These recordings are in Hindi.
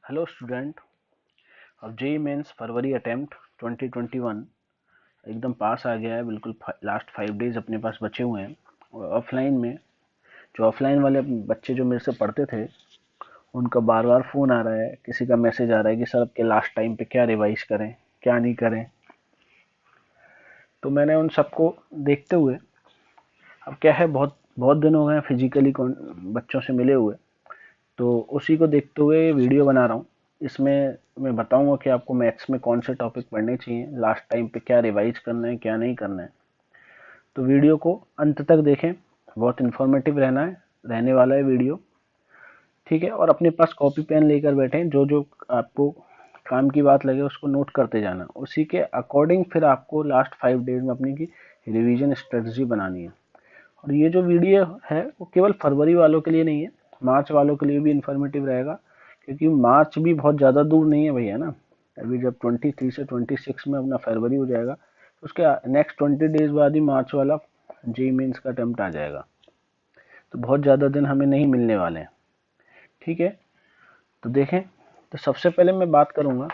Hello student. अब जेई मेंस फरवरी अटेम्प्ट 2021 एकदम पास आ गया है। बिल्कुल लास्ट 5 डेज अपने पास बचे हुए हैं। और ऑफलाइन में जो ऑफलाइन वाले बच्चे जो मेरे से पढ़ते थे, उनका बार बार फ़ोन आ रहा है, किसी का मैसेज आ रहा है कि सर अब के लास्ट टाइम पे क्या रिवाइज करें, क्या नहीं करें। तो मैंने उन सबको देखते हुए, अब क्या है, बहुत बहुत दिन हो गए फिजिकली बच्चों से मिले हुए, तो उसी को देखते हुए ये वीडियो बना रहा हूँ। इसमें मैं बताऊंगा कि आपको मैथ्स में कौन से टॉपिक पढ़ने चाहिए, लास्ट टाइम पे क्या रिवाइज करना है, क्या नहीं करना है। तो वीडियो को अंत तक देखें, बहुत इन्फॉर्मेटिव रहने वाला है वीडियो। ठीक है, और अपने पास कॉपी पेन लेकर बैठें, जो जो आपको काम की बात लगे उसको नोट करते जाना। उसी के अकॉर्डिंग फिर आपको लास्ट 5 डेज में अपनी की रिवीजन स्ट्रेटजी बनानी है। और ये जो वीडियो है वो केवल फरवरी वालों के लिए नहीं है, मार्च वालों के लिए भी इंफॉर्मेटिव रहेगा, क्योंकि मार्च भी बहुत ज़्यादा दूर नहीं है भैया ना। अभी जब 23 से 26 में अपना फरवरी हो जाएगा, तो उसके नेक्स्ट 20 डेज बाद ही मार्च वाला जेई मेंस का अटेम्प्ट आ जाएगा। तो बहुत ज़्यादा दिन हमें नहीं मिलने वाले हैं। ठीक है, तो देखें। तो सबसे पहले मैं बात करूँगा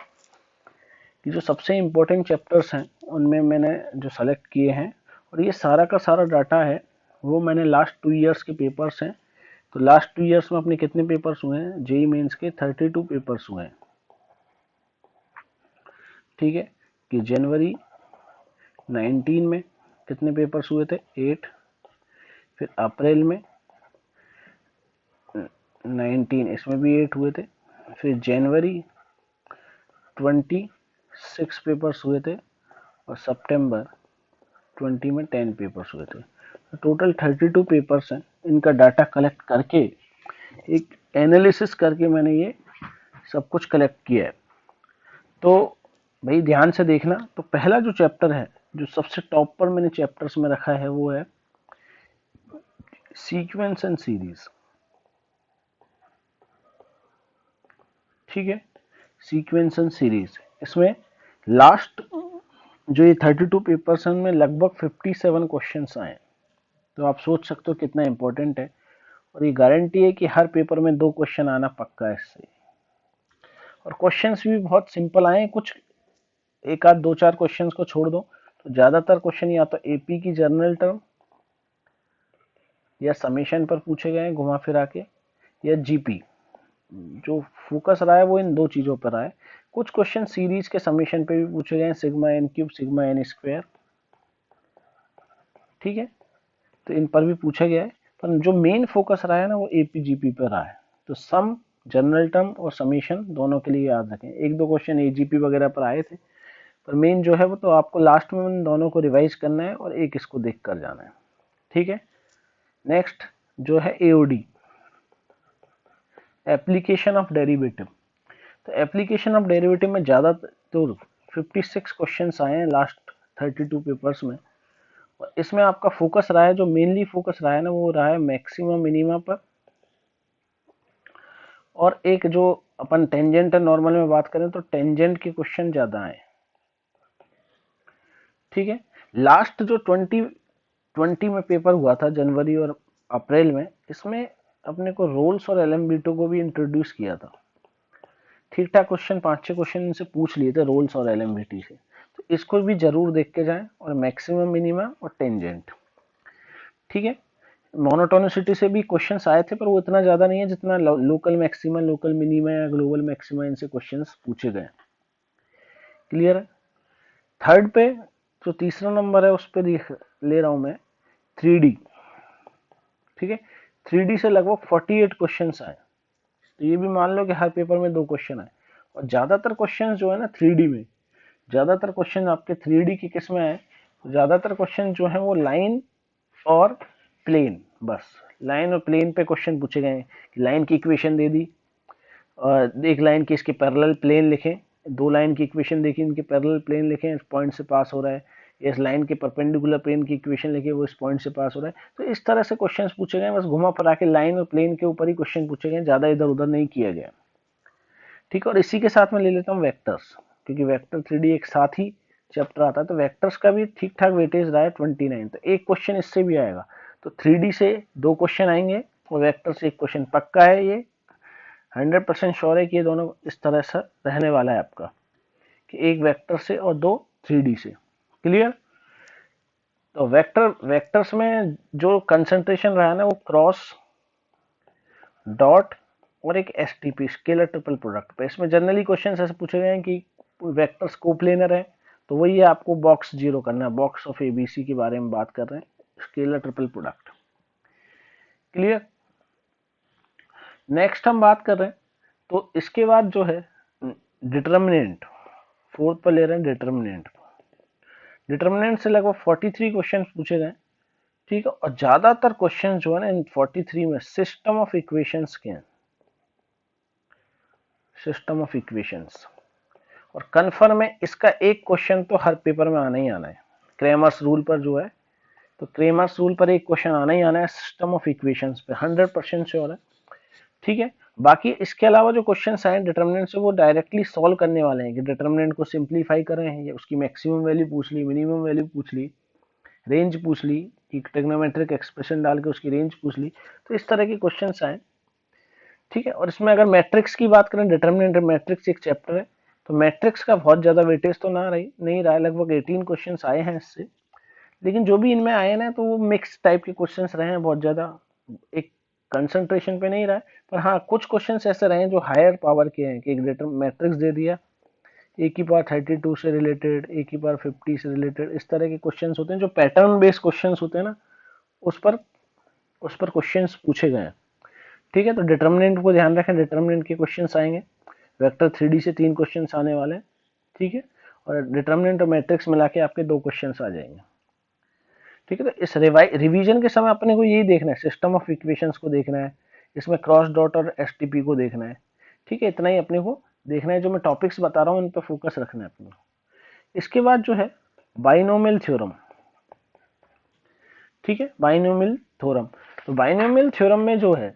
कि जो सबसे इम्पोर्टेंट चैप्टर्स हैं उनमें मैंने जो सेलेक्ट किए हैं, और ये सारा का सारा डाटा है वो मैंने लास्ट 2 इयर्स के पेपर्स हैं। तो लास्ट 2 इयर्स में अपने कितने पेपर्स हुए हैं, जेई मेंस के 32 पेपर्स हुए हैं। ठीक है, कि जनवरी 19 में कितने पेपर्स हुए थे, 8। फिर अप्रैल में 19, इसमें भी 8 हुए थे। फिर जनवरी 26 पेपर्स हुए थे, और सितंबर 20 में 10 पेपर्स हुए थे। तो टोटल 32 पेपर्स हैं। इनका डाटा कलेक्ट करके, एक एनालिसिस करके मैंने ये सब कुछ कलेक्ट किया है। तो भाई ध्यान से देखना। तो पहला जो चैप्टर है, जो सबसे टॉप पर मैंने चैप्टर्स में रखा है, वो है सीक्वेंस एंड सीरीज। ठीक है, सीक्वेंस एंड सीरीज। इसमें लास्ट जो ये 32 पेपर्स हैं उनमें लगभग 57 क्वेश्चंस आए। तो आप सोच सकते हो कितना इंपॉर्टेंट है। और ये गारंटी है कि हर पेपर में 2 क्वेश्चन आना पक्का है इससे। और क्वेश्चंस भी बहुत सिंपल आए, कुछ एक आध दो चार क्वेश्चंस को छोड़ दो तो ज्यादातर क्वेश्चन या तो एपी की जर्नल टर्म या समेशन पर पूछे गए घुमा फिरा के, या जीपी। जो फोकस रहा है वो इन दो चीजों पर रहा है। कुछ क्वेश्चन सीरीज के समेशन पे भी पूछे गए हैं, sigma N cube, sigma N square. ठीक है, तो इन पर भी पूछा गया है। पर जो मेन फोकस रहा है ना, वो एपीजीपी पर रहा है। तो सम, जनरल टर्म और समेशन दोनों के लिए याद रखें। एक दो क्वेश्चन एजीपी वगैरह पर आए थे, पर मेन जो है वो तो आपको लास्ट में उन दोनों को रिवाइज करना है और एक इसको देख कर जाना है। ठीक है, नेक्स्ट जो है एओडी, एप्लीकेशन ऑफ डेरिवेटिव। तो एप्लीकेशन ऑफ डेरिवेटिव में ज़्यादा तो 56 क्वेश्चंस आए हैं लास्ट 32 पेपर्स में। और इसमें आपका फोकस रहा है, जो मेनली फोकस रहा है ना, वो रहा है मैक्सिमम मिनिमा पर। और एक जो अपन टेंजेंट और नॉर्मल में बात करें तो टेंजेंट के क्वेश्चन ज़्यादा आए। ठीक है, लास्ट जो 2020 में पेपर हुआ था जनवरी और अप्रैल में, इसमें अपने को रोल्स और एलएमबीटो को भी इंट्रोड्यूस किया था। ठीक ठाक क्वेश्चन, 5-6 क्वेश्चन इनसे पूछ लिए थे रोल्स और एलएमबीटी से। तो इसको भी जरूर देख के जाएं, और मैक्सिमम मिनिमा और टेंजेंट। ठीक है, मोनोटोनिसिटी से भी क्वेश्चंस आए थे, पर वो इतना ज्यादा नहीं है जितना लोकल मैक्सिमा, लोकल मिनिमा या ग्लोबल मैक्सिमा, इनसे क्वेश्चंस पूछे गए। क्लियर है। थर्ड पे जो तीसरा नंबर है उस पर ले रहा हूं मैं 3D। ठीक है, 3D से लगभग 48 क्वेश्चन आए। तो ये भी मान लो कि हर पेपर में 2 क्वेश्चन आए। और ज्यादातर क्वेश्चन जो है ना 3D में, ज्यादातर क्वेश्चन आपके 3D की किस में आए, ज्यादातर क्वेश्चन जो है वो लाइन और प्लेन, बस लाइन और प्लेन पे क्वेश्चन पूछे गए हैं। लाइन की इक्वेशन दे दी, और एक लाइन की इसके पैरेलल प्लेन लिखें, 2 लाइन की इक्वेशन देखी, इनके पैरेलल प्लेन लिखें, इस पॉइंट से पास हो रहा है। इस लाइन के परपेंडिकुलर प्लेन की इक्वेशन लिखे, वो इस पॉइंट से पास हो रहा है। तो इस तरह से क्वेश्चन पूछे गए, बस घुमा फिरा के लाइन और प्लेन के ऊपर ही क्वेश्चन पूछे गए, ज्यादा इधर उधर नहीं किया गया। ठीक है, और इसी के साथ में ले लेता हूँ वेक्टर्स, क्योंकि वेक्टर 3D एक साथ ही चैप्टर आता है। तो वेक्टर्स का भी ठीक ठाक वेटेज रहा है 29। तो एक क्वेश्चन इससे भी आएगा। तो 3D से 2 क्वेश्चन आएंगे, और वेक्टर से एक क्वेश्चन पक्का है ये 100% श्योर है कि ये दोनों इस तरह से रहने वाला है आपका, कि एक वेक्टर से और दो 3D से। क्लियर? तो वेक्टर्स में जो कंसंट्रेशन रहा है ना, वो क्रॉस, डॉट और एक एसटीपी, स्केलर ट्रिपल प्रोडक्ट पे। इसमें जनरली क्वेश्चन ऐसे पूछे गए हैं कि वेक्टर्स कोप्लेनर है, तो वही है, आपको बॉक्स जीरो करना है, बॉक्स ऑफ एबीसी के बारे में बात कर रहे हैं, scalar triple product. Clear? Next हम बात कर रहे हैं, तो इसके बाद जो है डिटर्मिनेंट, फोर्थ पर ले रहे हैं डिटर्मिनेंट। डिटर्मिनेंट से लगभग 43 क्वेश्चन पूछे गए, ठीक है, और ज्यादातर क्वेश्चन जो है ना इन 43 में सिस्टम ऑफ इक्वेशंस के हैं, सिस्टम ऑफ इक्वेशंस। और कन्फर्म है इसका एक क्वेश्चन तो हर पेपर में आना ही आना है, क्रेमर्स रूल पर जो है, तो क्रेमर्स रूल पर एक क्वेश्चन आना ही आना है सिस्टम ऑफ इक्वेशंस पे, 100% श्योर है। ठीक है, बाकी इसके अलावा जो क्वेश्चन आए डिटर्मिनेंट से, वो डायरेक्टली सॉल्व करने वाले हैं, कि डिटर्मिनेंट को सिंप्लीफाई कर रहे हैं, या उसकी मैक्सिमम वैल्यू पूछ ली, मिनिमम वैल्यू पूछ ली, रेंज पूछ ली, एक ट्रिग्नोमेट्रिक एक्सप्रेशन डाल के उसकी रेंज पूछ ली, तो इस तरह के क्वेश्चन आए। ठीक है, और इसमें अगर मैट्रिक्स की बात करें, डिटर्मिनेंट मैट्रिक्स एक चैप्टर है, तो मैट्रिक्स का बहुत ज्यादा वेटेज तो नहीं रहा है, लगभग 18 क्वेश्चन आए हैं इससे, लेकिन जो भी इनमें आए ना, तो वो मिक्स टाइप के क्वेश्चन रहे हैं, बहुत ज्यादा एक कंसंट्रेशन पे नहीं रहा है। पर हाँ, कुछ क्वेश्चन ऐसे रहे हैं जो हायर पावर के हैं, कि एक मैट्रिक्स दे दिया, ए की पावर 32 से रिलेटेड, ए की पावर 50 से रिलेटेड, इस तरह के क्वेश्चंस होते हैं जो पैटर्न बेस्ड क्वेश्चंस होते हैं ना, उस पर क्वेश्चंस पूछे गए हैं। ठीक है, तो डिटर्मिनेंट को ध्यान रखें, डिटर्मिनेंट के क्वेश्चंस आएंगे, वेक्टर 3D से 3 क्वेश्चंस आने वाले हैं। ठीक है, और डिटर्मिनेंट और मैट्रिक्स मिला के आपके 2 क्वेश्चंस आ जाएंगे। ठीक है, तो इस रिवीजन के समय अपने को यही देखना है, सिस्टम ऑफ इक्वेशंस को देखना है, इसमें क्रॉस डॉट और एसटीपी को देखना है। ठीक है, इतना ही अपने को देखना है, जो मैं टॉपिक्स बता रहा हूँ इन पर फोकस रखना है अपने को। इसके बाद जो है बाइनोमियल थ्योरम। ठीक है, बाइनोमियल थ्योरम, तो बाइनोमियल थ्योरम में जो है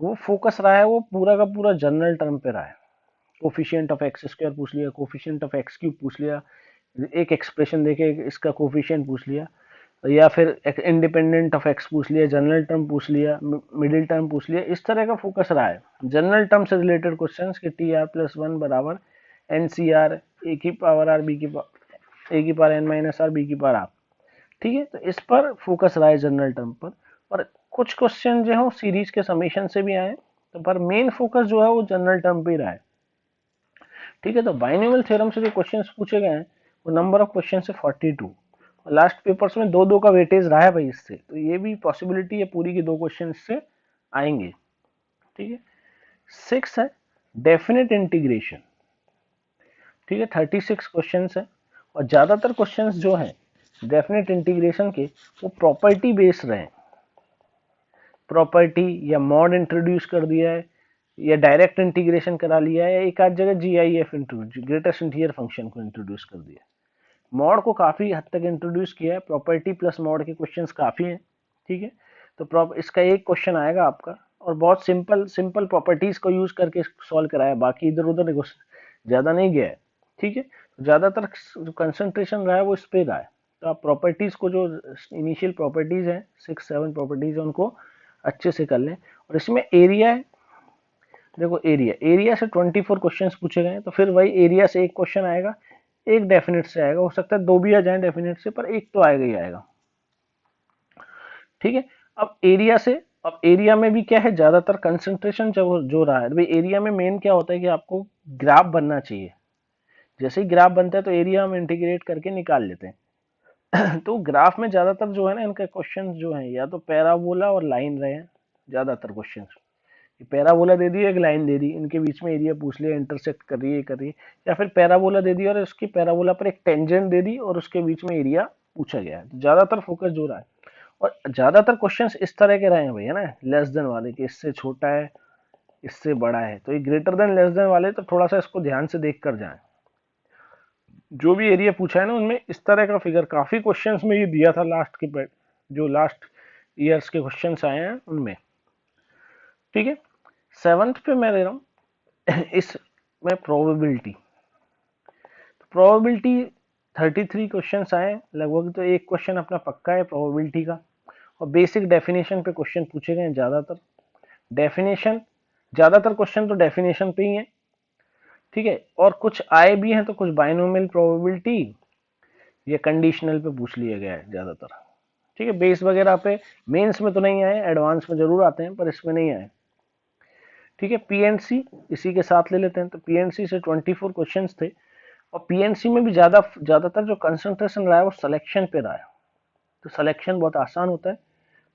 वो फोकस रहा है, वो पूरा का पूरा जनरल टर्म पे रहा है। कोफिशिएंट ऑफ एक्स स्क्वायर पूछ लिया, कोफिशिएंट ऑफ एक्स क्यूब पूछ लिया, एक एक्सप्रेशन देके इसका कोफिशिएंट पूछ लिया, या फिर इंडिपेंडेंट ऑफ एक्स पूछ लिया, जनरल टर्म पूछ लिया, मिडिल टर्म पूछ लिया, इस तरह का फोकस रहा है जनरल टर्म से रिलेटेड क्वेश्चंस, कि टी आर प्लस 1 बराबर एन सी आर ए की पावर आर बी की ए की power N minus R B की पावर आर। ठीक है, तो इस पर फोकस रहा है जनरल टर्म पर, और कुछ क्वेश्चन जो है सीरीज के समीशन से भी आए, तो पर मेन फोकस जो है वो जनरल टर्म पे रहा है। ठीक है, तो बाइनोमियल थ्योरम से जो क्वेश्चंस पूछे गए हैं, वो नंबर ऑफ क्वेश्चन है 42, और लास्ट पेपर्स में 2-2 का वेटेज रहा है भाई इससे, तो ये भी पॉसिबिलिटी है पूरी की 2 क्वेश्चन से आएंगे। ठीक है, 6 है डेफिनेट इंटीग्रेशन। ठीक है, 36 क्वेश्चन है, और ज्यादातर क्वेश्चन जो है डेफिनेट इंटीग्रेशन के, वो प्रॉपर्टी बेस्ड रहे, प्रॉपर्टी या मॉड इंट्रोड्यूस कर दिया है, या डायरेक्ट इंटीग्रेशन करा लिया है, या एक आध जगह GIF ग्रेटेस्ट इंटीजर फंक्शन को इंट्रोड्यूस कर दिया। मॉड को काफी हद तक इंट्रोड्यूस किया है, प्रॉपर्टी प्लस मॉड के क्वेश्चंस काफी हैं। ठीक है, तो इसका एक क्वेश्चन आएगा आपका, और बहुत सिंपल सिंपल प्रॉपर्टीज को यूज करके सॉल्व कराया, बाकी इधर उधर ज्यादा नहीं गया है। ठीक है, तो ज्यादातर जो कंसंट्रेशन रहा है वो इस पे रहा है, तो आप प्रॉपर्टीज को, जो इनिशियल प्रॉपर्टीज हैं 6-7 प्रॉपर्टीज है, उनको अच्छे से कर लें। और इसमें एरिया है, देखो एरिया से 24 क्वेश्चंस पूछे गए हैं, तो फिर वही एरिया से एक क्वेश्चन आएगा, एक डेफिनेट से आएगा, हो सकता है 2 भी आ जाए डेफिनेट से, पर एक तो आएगा ही आएगा। ठीक है, अब एरिया में भी क्या है, ज्यादातर कंसंट्रेशन जो रहा है भाई, एरिया में मेन क्या होता है कि आपको ग्राफ बनना चाहिए, जैसे ही ग्राफ बनता है तो एरिया हम इंटीग्रेट करके निकाल लेते हैं। तो ग्राफ में ज्यादातर जो है ना, इनका क्वेश्चन जो है, या तो पैराबोला और लाइन रहे हैं ज्यादातर क्वेश्चन, पैराबोला दे दी, एक लाइन दे दी, इनके बीच में एरिया पूछ लिया, इंटरसेक्ट कर रही है कर रही है, या फिर पैराबोला दे दी और उसकी पैराबोला पर एक टेंजेंट दे दी और उसके बीच में एरिया पूछा गया है, तो ज्यादातर फोकस जो रहा है। और ज्यादातर क्वेश्चंस इस तरह के रहे हैं भैया ना, लेस देन वाले, कि इससे छोटा है, इससे बड़ा है, तो ये ग्रेटर देन लेस देन वाले, तो थोड़ा सा इसको ध्यान से देख कर जाए। जो भी एरिया पूछा है ना, उनमें इस तरह का फिगर काफी क्वेश्चंस में ये दिया था, जो लास्ट ईयर्स के क्वेश्चंस आए हैं उनमें। ठीक है, 7th पे मैं दे रहा हूँ इसमें प्रोबेबिलिटी, 33 क्वेश्चंस आए लगभग, तो एक क्वेश्चन अपना पक्का है प्रोबेबिलिटी का, और बेसिक डेफिनेशन पे क्वेश्चन पूछे गए ज्यादातर। डेफिनेशन ज्यादातर क्वेश्चन तो डेफिनेशन पे ही है, ठीक है, और कुछ आए भी हैं तो कुछ बाइनोमियल प्रोबेबिलिटी या कंडीशनल पे पूछ लिया गया है ज्यादातर, ठीक है। बेस वगैरह पे मेंस में तो नहीं आए, एडवांस में जरूर आते हैं पर इसमें नहीं आए, ठीक है। पीएनसी इसी के साथ ले लेते हैं, तो पीएनसी से 24 क्वेश्चंस थे, और पीएनसी में भी ज्यादातर जो कंसंट्रेशन रहा है वो सिलेक्शन पे रहा है, तो सिलेक्शन बहुत आसान होता है।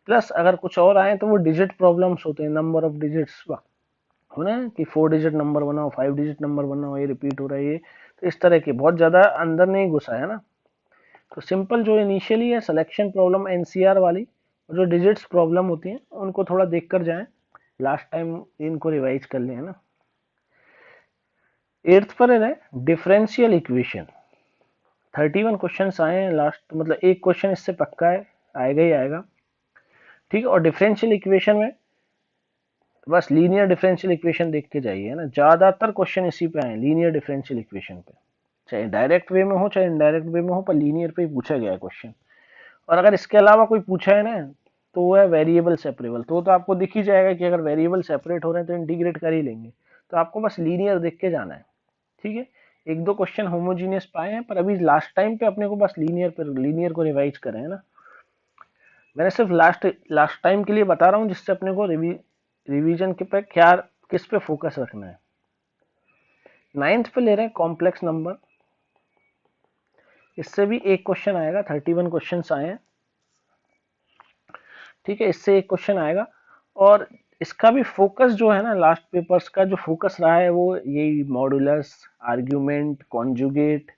प्लस अगर कुछ और आए तो वो डिजिट प्रॉब्लम्स होते हैं, नंबर ऑफ डिजिट्स हो ना, कि 4 डिजिट नंबर बनाओ, 5 डिजिट नंबर बनाओ, ये रिपीट हो रहा है ये, तो इस तरह के बहुत ज्यादा अंदर नहीं घुसा है ना। तो सिंपल जो इनिशियली है सिलेक्शन प्रॉब्लम एनसीआर वाली, जो डिजिट्स प्रॉब्लम होती हैं उनको थोड़ा देख कर जाएं, लास्ट टाइम इनको रिवाइज कर लें, है ना। एट्थ पर है डिफरेंशियल इक्वेशन, 31 क्वेश्चंस आए हैं लास्ट, मतलब एक क्वेश्चन इससे पक्का है, आएगा ही आएगा, ठीक है। और डिफरेंशियल इक्वेशन में बस लीनियर डिफरेंशियल इक्वेशन देख के जाइए, है ना, ज्यादातर क्वेश्चन इसी पे आए, लीनियर डिफरेंशियल इक्वेशन पे, चाहे डायरेक्ट वे में हो चाहे इनडायरेक्ट वे में हो, पर लीनियर पे ही पूछा गया है क्वेश्चन। और अगर इसके अलावा कोई पूछा है ना, तो वो है वेरिएबल सेपरेबल, तो आपको दिख ही जाएगा कि अगर वेरिएबल सेपरेट हो रहे हैं तो इंटीग्रेट कर ही लेंगे, तो आपको बस लीनियर देख के जाना है, ठीक है। एक दो क्वेश्चन होमोजीनियस पाए हैं, पर अभी लास्ट टाइम पे अपने को बस लीनियर को रिवाइज करें, है ना। मैंने सिर्फ लास्ट टाइम के लिए बता रहा हूँ, जिससे अपने को रिवीजन के पे क्या, किस पे फोकस रखना है। नाइन्थ पे ले रहे हैं कॉम्प्लेक्स नंबर, इससे भी एक क्वेश्चन आएगा, 31 क्वेश्चन आए हैं, ठीक है, इससे एक क्वेश्चन आएगा। और इसका भी फोकस जो है ना, लास्ट पेपर्स का जो फोकस रहा है वो यही मॉडुलस, आर्ग्यूमेंट, कॉन्जुगेट,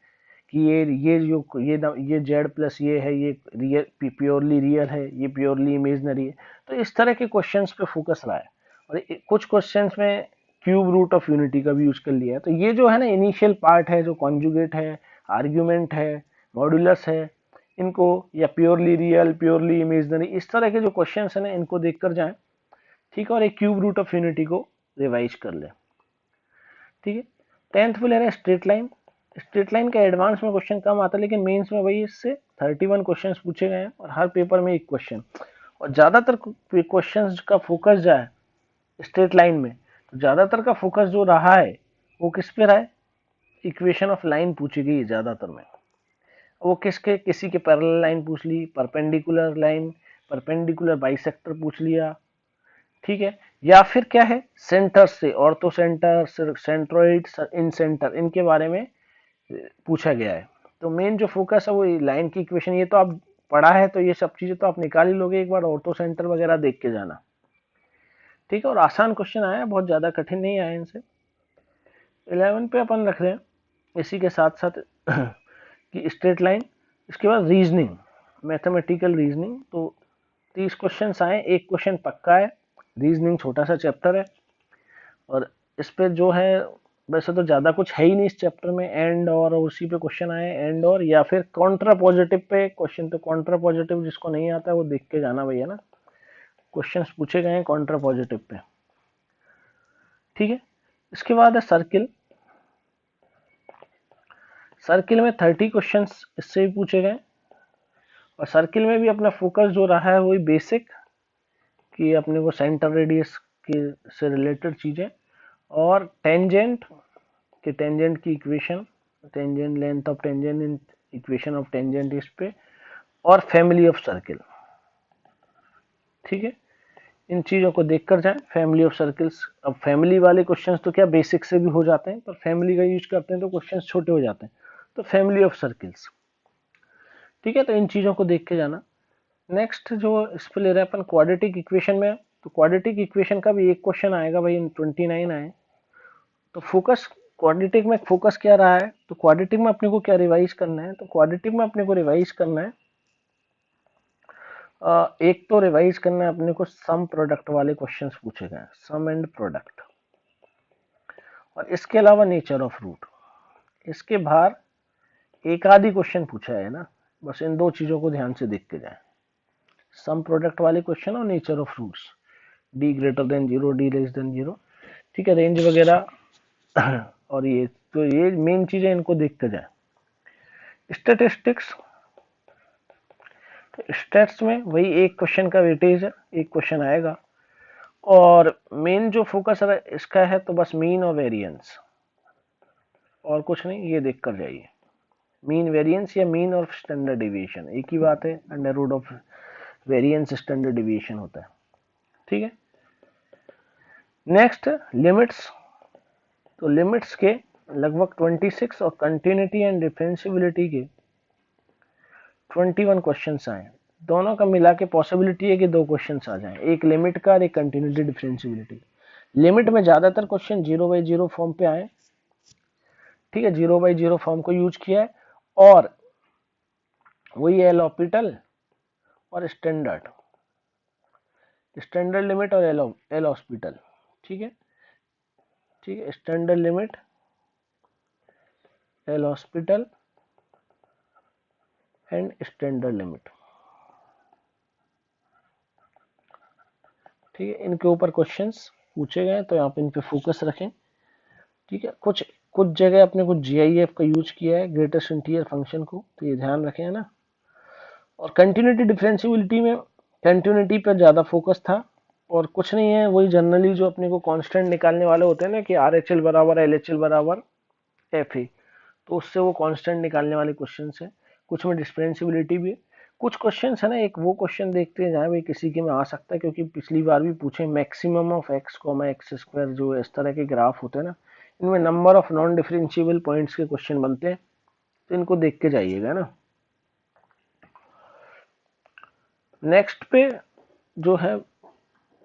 कि ये जेड प्लस ये है, ये रियल प्योरली रियल है, ये प्योरली इमेजनरी है, तो इस तरह के क्वेश्चंस पे फोकस रहा है। और कुछ क्वेश्चंस में क्यूब रूट ऑफ यूनिटी का भी यूज कर लिया है, तो ये जो है ना इनिशियल पार्ट है, जो कॉन्जुगेट है, आर्ग्यूमेंट है, मॉडुलस है, इनको, या प्योरली रियल, प्योरली इमेजनरी, इस तरह के जो क्वेश्चन है ना इनको देखकर जाएं, ठीक है। और एक क्यूब रूट ऑफ यूनिटी को रिवाइज कर ले, ठीक है। 10th पे ले रहे हैं स्ट्रेट लाइन, स्ट्रेट लाइन का एडवांस में क्वेश्चन कम आता है, लेकिन मेंस में वही इससे 31 क्वेश्चंस पूछे गए हैं, और हर पेपर में एक क्वेश्चन, और ज्यादातर क्वेश्चंस का फोकस जो है स्ट्रेट लाइन में, तो ज्यादातर का फोकस जो रहा है वो किस पे रहा है, इक्वेशन ऑफ लाइन पूछी गई ज्यादातर में, वो किसी के पैरेलल लाइन पूछ ली, परपेंडिकुलर लाइन, परपेंडिकुलर बाइसेक्टर पूछ लिया, ठीक है। या फिर क्या है, सेंटर से, ऑर्थो सेंटर, सेंट्रोइड, इन सेंटर, इनके बारे में पूछा गया है। तो मेन जो फोकस है वो लाइन की इक्वेशन, ये तो आप पढ़ा है तो ये सब चीजें तो आप निकाल ही लोगे, एक बार ऑर्थो सेंटर वगैरह देख के जाना, ठीक है। और आसान क्वेश्चन आया, बहुत ज्यादा कठिन नहीं आया इनसे। 11 पे अपन रख रहे हैं इसी के साथ साथ कि स्ट्रेट लाइन, इसके बाद रीजनिंग, मैथमेटिकल रीजनिंग, तो 30 क्वेश्चन आए, एक क्वेश्चन पक्का है, रीजनिंग छोटा सा चैप्टर है, और इस पे जो है वैसे तो ज्यादा कुछ है ही नहीं इस चैप्टर में, एंड और उसी पे क्वेश्चन आए, एंड और या फिर कॉन्ट्रा पॉजिटिव पे क्वेश्चन, तो कॉन्ट्रा पॉजिटिव जिसको नहीं आता है वो देख के जाना भैया ना, क्वेश्चंस पूछे गए हैं कॉन्ट्रा पॉजिटिव पे, ठीक है। इसके बाद है सर्किल, सर्किल में 30 क्वेश्चंस इससे भी पूछे गए, और सर्किल में भी अपना फोकस जो रहा है वही बेसिक, कि अपने को सेंटर रेडियस के से रिलेटेड चीजें, और टेंजेंट, कि टेंजेंट की equation, tangent length of tangent in equation of tangent इस पे, और फैमिली ऑफ सर्किल, ठीक है। इन चीजों को देखकर जाएं, फैमिली ऑफ सर्किल्स। अब फैमिली वाले क्वेश्चंस तो क्या बेसिक से भी हो जाते हैं, पर फैमिली का यूज करते हैं तो क्वेश्चंस छोटे हो जाते हैं, तो फैमिली ऑफ सर्किल्स, ठीक है। तो इन चीजों को देख के जाना। नेक्स्ट जो इस पे ले रहे हैं अपन क्वाड्रेटिक इक्वेशन में, तो क्वाड्रेटिक इक्वेशन का भी एक क्वेश्चन आएगा भाई, 29 आए, तो फोकस क्वाड्रेटिक में फोकस क्या रहा है, तो क्वाड्रेटिक में अपने को क्या रिवाइज करना है, तो क्वाड्रेटिक में अपने को रिवाइज करना है, एक तो रिवाइज करना है अपने को सम प्रोडक्ट वाले क्वेश्चंस पूछे गए, सम एंड प्रोडक्ट, और इसके अलावा नेचर ऑफ रूट, इसके बाहर एक आधी क्वेश्चन पूछा है ना, बस इन दो चीजों को ध्यान से देख के जाए, सम प्रोडक्ट वाले क्वेश्चन और nature of roots, D greater than zero, D less than zero, ठीक है, रेंज वगैरह और ये, तो ये मेन चीजें इनको देख के जाए। स्टैटिस्टिक्स, तो स्टैट्स में वही एक क्वेश्चन का वेटेज है, एक क्वेश्चन आएगा, और मेन जो फोकस इसका है तो बस मीन और वेरिएंस, और कुछ नहीं, ये देख कर जाइए। मीन वेरिएंस या मीन और स्टैंडर्ड डिविएशन एक ही बात है, under root of variance standard deviation होता है, ठीक है। नेक्स्ट लिमिट्स, तो लिमिट्स के लगभग 26 और कंटिन्यूटी एंड डिफरेंशिएबिलिटी के 21 क्वेश्चंस आए। दोनों का मिला के पॉसिबिलिटी है कि 2 क्वेश्चंस आ जाएं, एक लिमिट का और एक कंटिन्यूटी डिफरेंशिएबिलिटी। लिमिट में ज्यादातर क्वेश्चन 0/0 फॉर्म पे आए, ठीक है, 0/0 फॉर्म को यूज किया है, और वही एल हॉस्पिटल और स्टैंडर्ड लिमिट और एल हॉस्पिटल, ठीक है, ठीक है, standard limit, L hospital and standard limit, ठीक है। इनके ऊपर क्वेश्चंस पूछे गए तो यहाँ पे इन पे फोकस रखें, ठीक है। कुछ कुछ जगह अपने को जीआईएफ का यूज किया है, ग्रेटेस्ट इंटीरियर फंक्शन को, तो ये ध्यान रखें, है ना। और कंटिन्यूटी डिफरेंशिएबिलिटी में कंटिन्यूटी पर ज्यादा फोकस था, और कुछ नहीं है, वही जनरली जो अपने को कांस्टेंट निकालने वाले होते हैं ना, कि आरएचएल बराबर एलएचएल बराबर एफ ए, तो उससे वो कांस्टेंट निकालने वाले क्वेश्चन है। कुछ में डिफरेंशिएबिलिटी भी है। कुछ क्वेश्चन है ना, एक वो क्वेश्चन देखते हैं जहाँ भाई किसी के में आ सकता है, क्योंकि पिछली बार भी पूछे, maximum of x comma x square, जो इस तरह के ग्राफ होते हैं ना, इनमें number of non differentiable points के क्वेश्चन बनते हैं, तो इनको देख के जाइएगा ना। नेक्स्ट पे जो है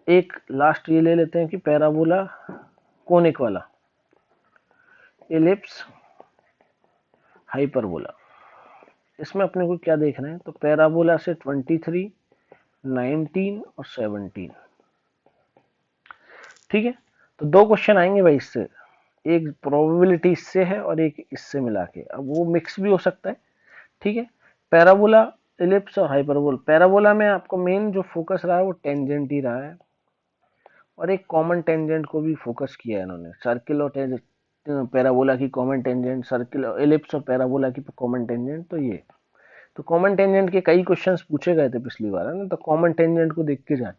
एक लास्ट ये ले लेते हैं कि पैराबोला कोनिक वाला, एलिप्स, हाइपरबोला। इसमें अपने को क्या देखना है, तो पैराबोला से 23, 19 और 17, ठीक है। तो 2 क्वेश्चन आएंगे भाई इससे, एक प्रोबेबिलिटी इससे है और एक इससे मिला के, अब वो मिक्स भी हो सकता है, ठीक है। पैराबोला, एलिप्स और हाइपरबोल। पैराबोला में आपको मेन जो फोकस रहा है वो टेंजेंट ही रहा है, और एक कॉमन टेंजेंट को भी फोकस किया है इन्होंने, सर्किल और पैराबोला की कॉमन टेंजेंट, सर्किल, एलिप्स और पैराबोला की कॉमन टेंजेंट, तो ये, तो कॉमन टेंजेंट के कई क्वेश्चंस पूछे गए थे पिछली बार, है ना, तो कॉमन टेंजेंट को देख के जाए।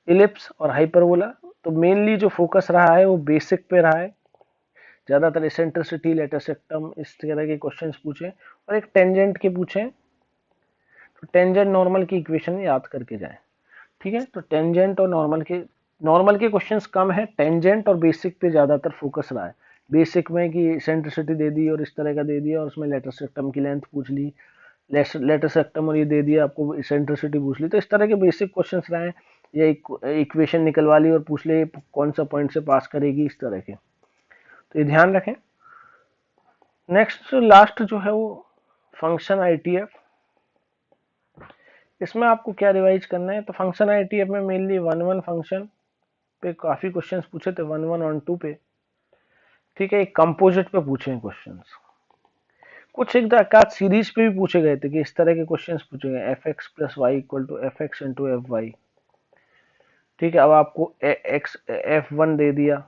इलिप्स और हाइपरबोला, तो मेनली जो फोकस रहा है वो बेसिक पे रहा है, ज्यादातर एसेंट्रिसिटी, लेटस सेक्टम, इस तरह के क्वेश्चंस पूछे, और एक टेंजेंट के पूछे, तो टेंजेंट नॉर्मल की इक्वेशन याद करके जाए, ठीक है। तो टेंजेंट और नॉर्मल के क्वेश्चंस कम है, टेंजेंट और बेसिक पे ज्यादातर फोकस रहा है। बेसिक में कि एसेंट्रिसिटी दे दी और इस तरह का दे दिया, और उसमें लेटस सेक्टम की लेंथ पूछ ली, लेटर सेक्टम और ये दे दिया आपको, इसेंट्रिसिटी पूछ ली, तो इस तरह के बेसिक क्वेश्चंस रहे, या इक्वेशन निकलवा ली और पूछ ले कौन सा पॉइंट से पास करेगी, इस तरह के, तो ये ध्यान रखें। नेक्स्ट लास्ट जो है वो फंक्शन आईटीएफ। इसमें आपको क्या रिवाइज करना है, तो फंक्शन आईटीएफ में मेनली 1-1 फंक्शन पे काफी क्वेश्चंस पूछे थे, 1-1 ऑन 2 पे, ठीक है। एक कंपोजिट पे पूछे हैं क्वेश्चंस, कुछ एक आकाश सीरीज पे भी पूछे गए थे कि इस तरह के क्वेश्चंस पूछे गए, F X plus Y equal to F X into F Y, ठीक है। अब आपको एक्स F1 दे दिया,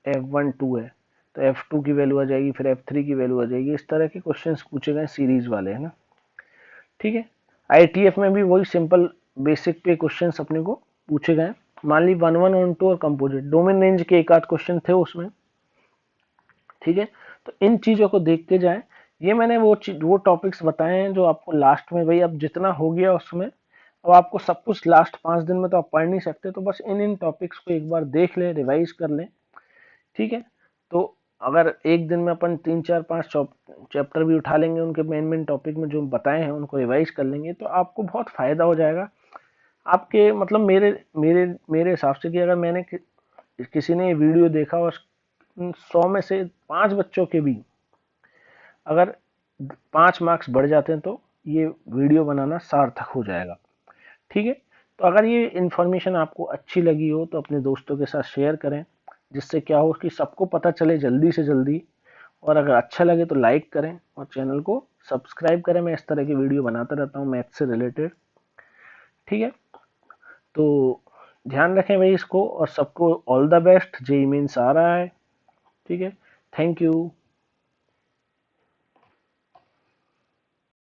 F1 2 है, तो F2 की वैल्यू आ जाएगी, फिर F3 की वैल्यू आ जाएगी, इस तरह के क्वेश्चंस पूछे गए सीरीज वाले, है ना, ठीक है। आईटीएफ में भी वही सिंपल बेसिक पे क्वेश्चंस अपने को पूछे गए, मान ली 1-1 ऑन 2 और कंपोजिट, डोमेन रेंज के एक आध क्वेश्चन थे उसमें, ठीक है। तो इन चीजों को देखते जाए, ये मैंने वो टॉपिक्स बताए हैं जो आपको लास्ट में, भाई अब जितना हो गया उसमें, अब आपको सब कुछ लास्ट 5 दिन में तो आप पढ़ नहीं सकते, तो बस इन टॉपिक्स को एक बार देख लें, रिवाइज कर लें, ठीक है। तो अगर एक दिन में अपन 3-4-5 चैप्टर भी उठा लेंगे, उनके मेन टॉपिक में जो बताए हैं उनको रिवाइज कर लेंगे, तो आपको बहुत फायदा हो जाएगा आपके, मतलब मेरे मेरे मेरे हिसाब से, कि अगर मैंने किसी ने वीडियो देखा और 100 में से 5 बच्चों के भी अगर 5 मार्क्स बढ़ जाते हैं, तो ये वीडियो बनाना सार्थक हो जाएगा, ठीक है। तो अगर ये इन्फॉर्मेशन आपको अच्छी लगी हो तो अपने दोस्तों के साथ शेयर करें, जिससे क्या हो कि सबको पता चले जल्दी से जल्दी, और अगर अच्छा लगे तो लाइक करें और चैनल को सब्सक्राइब करें। मैं इस तरह की वीडियो बनाता रहता हूँ मैथ से रिलेटेड, ठीक है। तो ध्यान रखें भाई इसको, और सबको all the best, JEE mains आ रहा है, ठीक है। Thank you.